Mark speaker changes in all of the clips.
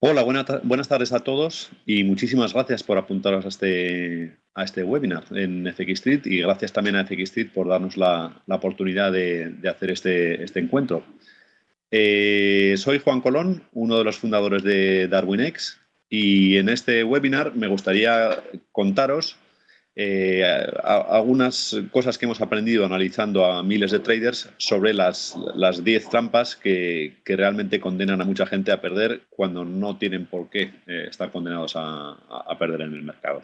Speaker 1: Hola, buenas tardes a todos y muchísimas gracias por apuntaros a este webinar en FX Street y gracias también a FX Street por darnos la oportunidad de hacer este encuentro. Soy Juan Colón, uno de los fundadores de DarwinX y en este webinar me gustaría contaros algunas cosas que hemos aprendido analizando a miles de traders sobre las 10 trampas que realmente condenan a mucha gente a perder cuando no tienen por qué estar condenados a perder en el mercado.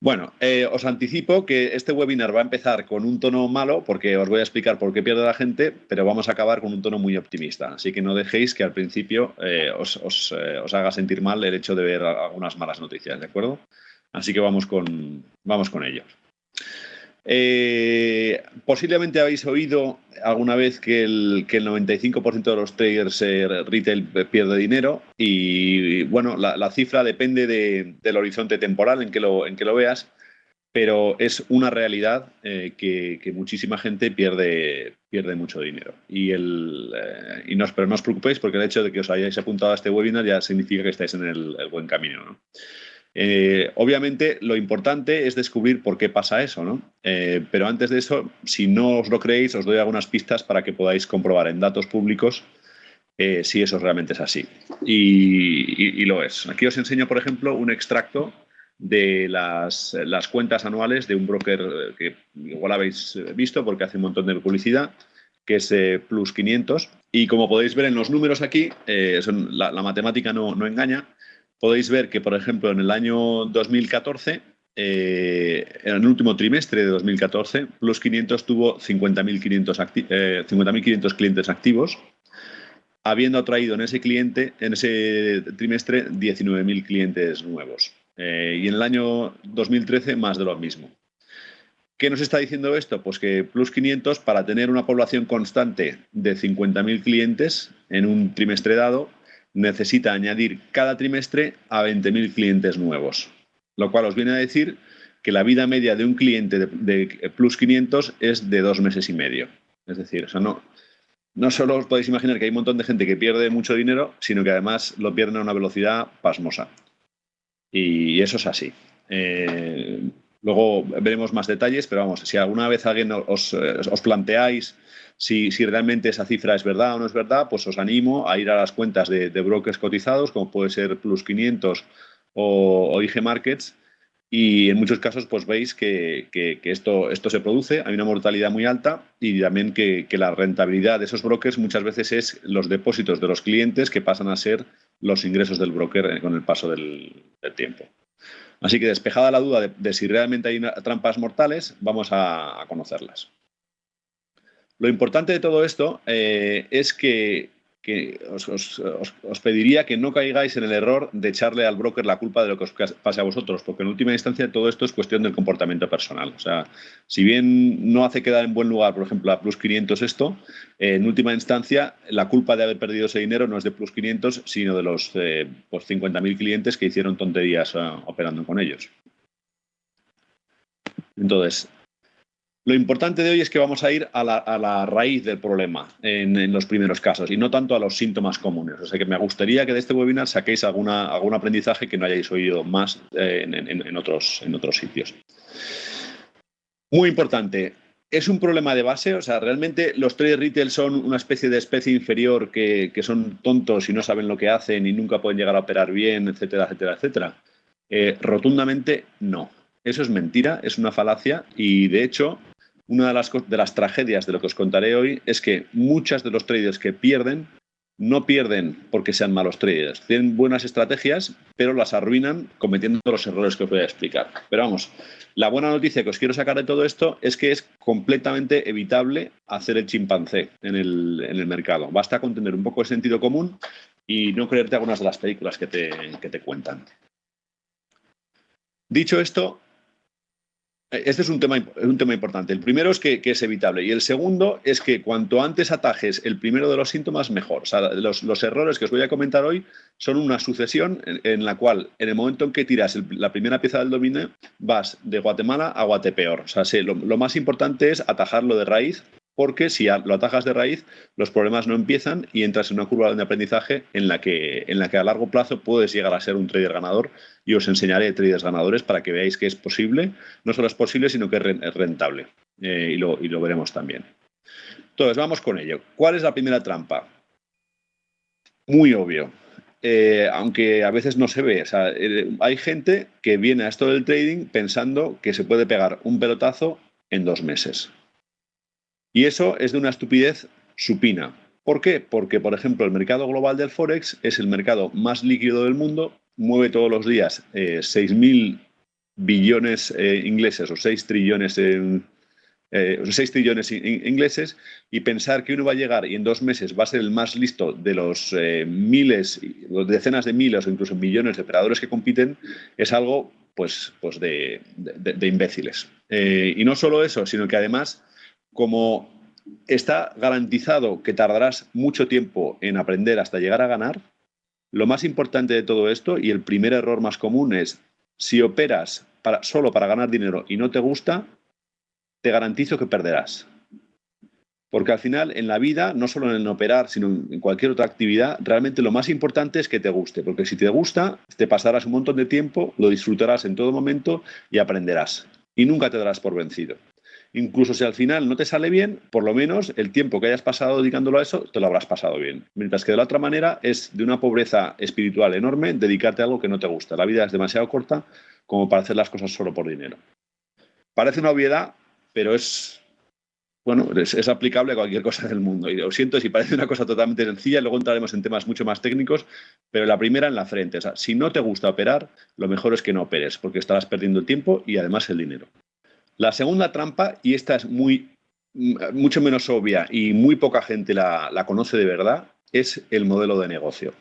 Speaker 1: Bueno, os anticipo que este webinar va a empezar con un tono malo porque os voy a explicar por qué pierde la gente, pero vamos a acabar con un tono muy optimista. Así que no dejéis que al principio os haga sentir mal el hecho de ver algunas malas noticias, ¿de acuerdo? Así que vamos con ello. Posiblemente habéis oído alguna vez que el 95% de los traders retail pierde dinero y bueno, la cifra depende del horizonte temporal en que lo veas, pero es una realidad que muchísima gente pierde mucho dinero. Pero no os preocupéis porque el hecho de que os hayáis apuntado a este webinar ya significa que estáis en el buen camino, ¿no? Obviamente, lo importante es descubrir por qué pasa eso, ¿no? Pero antes de eso, si no os lo creéis, os doy algunas pistas para que podáis comprobar en datos públicos si eso realmente es así. Y lo es. Aquí os enseño, por ejemplo, un extracto de las cuentas anuales de un broker que igual habéis visto porque hace un montón de publicidad, que es Plus 500. Y como podéis ver en los números aquí, la matemática no engaña. Podéis ver que, por ejemplo, en el año 2014, en el último trimestre de 2014, Plus 500 tuvo 50.500 clientes activos, habiendo atraído en ese trimestre 19.000 clientes nuevos. Y en el año 2013, más de lo mismo. ¿Qué nos está diciendo esto? Pues que Plus 500, para tener una población constante de 50.000 clientes en un trimestre dado, necesita añadir cada trimestre a 20.000 clientes nuevos. Lo cual os viene a decir que la vida media de un cliente de Plus 500 es de 2 meses y medio. Es decir, o sea, no solo os podéis imaginar que hay un montón de gente que pierde mucho dinero, sino que además lo pierden a una velocidad pasmosa. Y eso es así. Luego veremos más detalles, pero vamos, si alguna vez alguien os planteáis si realmente esa cifra es verdad o no es verdad, pues os animo a ir a las cuentas de brokers cotizados, como puede ser Plus 500 o IG Markets, y en muchos casos pues veis que esto se produce, hay una mortalidad muy alta y también que la rentabilidad de esos brokers muchas veces es los depósitos de los clientes que pasan a ser los ingresos del broker con el paso del tiempo. Así que despejada la duda de si realmente hay trampas mortales, vamos a conocerlas. Lo importante de todo esto es que os pediría que no caigáis en el error de echarle al broker la culpa de lo que os pase a vosotros, porque en última instancia todo esto es cuestión del comportamiento personal. O sea, si bien no hace quedar en buen lugar, por ejemplo, a Plus 500 esto, en última instancia la culpa de haber perdido ese dinero no es de Plus 500, sino de los 50.000 clientes que hicieron tonterías operando con ellos. Entonces, lo importante de hoy es que vamos a ir a la raíz del problema en los primeros casos y no tanto a los síntomas comunes. O sea que me gustaría que de este webinar saquéis algún aprendizaje que no hayáis oído más en otros sitios. Muy importante. ¿Es un problema de base? O sea, ¿realmente los traders retail son una especie de especie inferior que son tontos y no saben lo que hacen y nunca pueden llegar a operar bien, etcétera, etcétera, etcétera? Rotundamente no. Eso es mentira, es una falacia y, de hecho, una de las tragedias de lo que os contaré hoy es que muchos de los traders que pierden no pierden porque sean malos traders. Tienen buenas estrategias, pero las arruinan cometiendo los errores que os voy a explicar. Pero vamos, la buena noticia que os quiero sacar de todo esto es que es completamente evitable hacer el chimpancé en el mercado. Basta con tener un poco de sentido común y no creerte algunas de las películas que te cuentan. Dicho esto, este es un tema importante. El primero es que es evitable y el segundo es que cuanto antes atajes el primero de los síntomas, mejor. O sea, los errores que os voy a comentar hoy son una sucesión en la cual, en el momento en que tiras la primera pieza del dominó, vas de Guatemala a Guatepeor. O sea, lo más importante es atajarlo de raíz porque si lo atajas de raíz, los problemas no empiezan y entras en una curva de aprendizaje en la que a largo plazo puedes llegar a ser un trader ganador, y os enseñaré traders ganadores para que veáis que es posible. No solo es posible, sino que es rentable, y lo veremos también. Entonces, vamos con ello. ¿Cuál es la primera trampa? Muy obvio. Aunque a veces no se ve. O sea, hay gente que viene a esto del trading pensando que se puede pegar un pelotazo en 2 meses. Y eso es de una estupidez supina. ¿Por qué? Porque, por ejemplo, el mercado global del Forex es el mercado más líquido del mundo, mueve todos los días 6.000 billones ingleses o 6 trillones 6 trillones ingleses, y pensar que uno va a llegar y en 2 meses va a ser el más listo de los miles, decenas de miles o incluso millones de operadores que compiten, es algo pues de imbéciles. Y no solo eso, sino que además, como está garantizado que tardarás mucho tiempo en aprender hasta llegar a ganar, lo más importante de todo esto, y el primer error más común, es: si operas solo para ganar dinero y no te gusta, te garantizo que perderás. Porque al final, en la vida, no solo en operar, sino en cualquier otra actividad, realmente lo más importante es que te guste. Porque si te gusta, te pasarás un montón de tiempo, lo disfrutarás en todo momento y aprenderás. Y nunca te darás por vencido. Incluso si al final no te sale bien, por lo menos el tiempo que hayas pasado dedicándolo a eso, te lo habrás pasado bien. Mientras que de la otra manera es de una pobreza espiritual enorme dedicarte a algo que no te gusta. La vida es demasiado corta como para hacer las cosas solo por dinero. Parece una obviedad, pero es aplicable a cualquier cosa del mundo. Y lo siento si parece una cosa totalmente sencilla, luego entraremos en temas mucho más técnicos, pero la primera en la frente. O sea, si no te gusta operar, lo mejor es que no operes, porque estarás perdiendo el tiempo y además el dinero. La segunda trampa, y esta es mucho menos obvia y muy poca gente la conoce de verdad, es el modelo de negocio.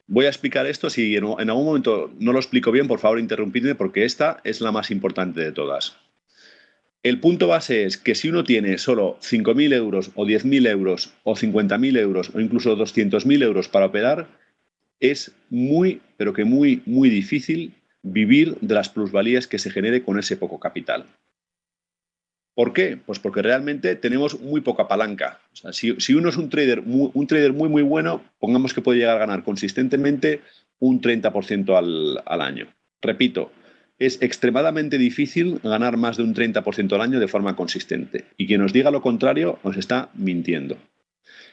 Speaker 1: Voy a explicar esto. Si en algún momento no lo explico bien, por favor interrumpidme, porque esta es la más importante de todas. El punto base es que si uno tiene solo 5.000 euros o 10.000 euros o 50.000 euros o incluso 200.000 euros para operar, es muy, pero que muy, muy difícil vivir de las plusvalías que se genere con ese poco capital. ¿Por qué? Pues porque realmente tenemos muy poca palanca. O sea, si uno es un trader muy, muy bueno, pongamos que puede llegar a ganar consistentemente un 30% al año. Repito, es extremadamente difícil ganar más de un 30% al año de forma consistente. Y quien nos diga lo contrario os está mintiendo.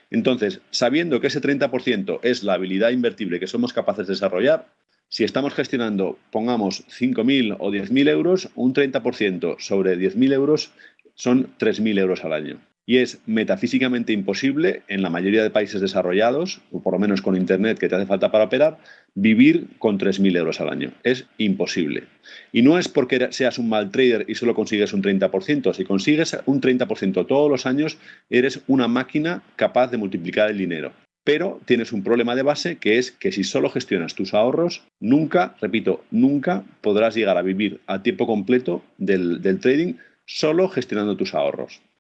Speaker 1: Entonces, sabiendo que ese 30% es la habilidad invertible que somos capaces de desarrollar, si estamos gestionando, pongamos, 5.000 o 10.000 euros, un 30% sobre 10.000 euros son 3.000 euros al año. Y es metafísicamente imposible en la mayoría de países desarrollados, o por lo menos con Internet que te hace falta para operar, vivir con 3.000 euros al año. Es imposible. Y no es porque seas un mal trader y solo consigues un 30%. Si consigues un 30% todos los años, eres una máquina capaz de multiplicar el dinero. Pero tienes un problema de base, que es que si solo gestionas tus ahorros, nunca, repito, nunca podrás llegar a vivir a tiempo completo del trading solo gestionando tus ahorros.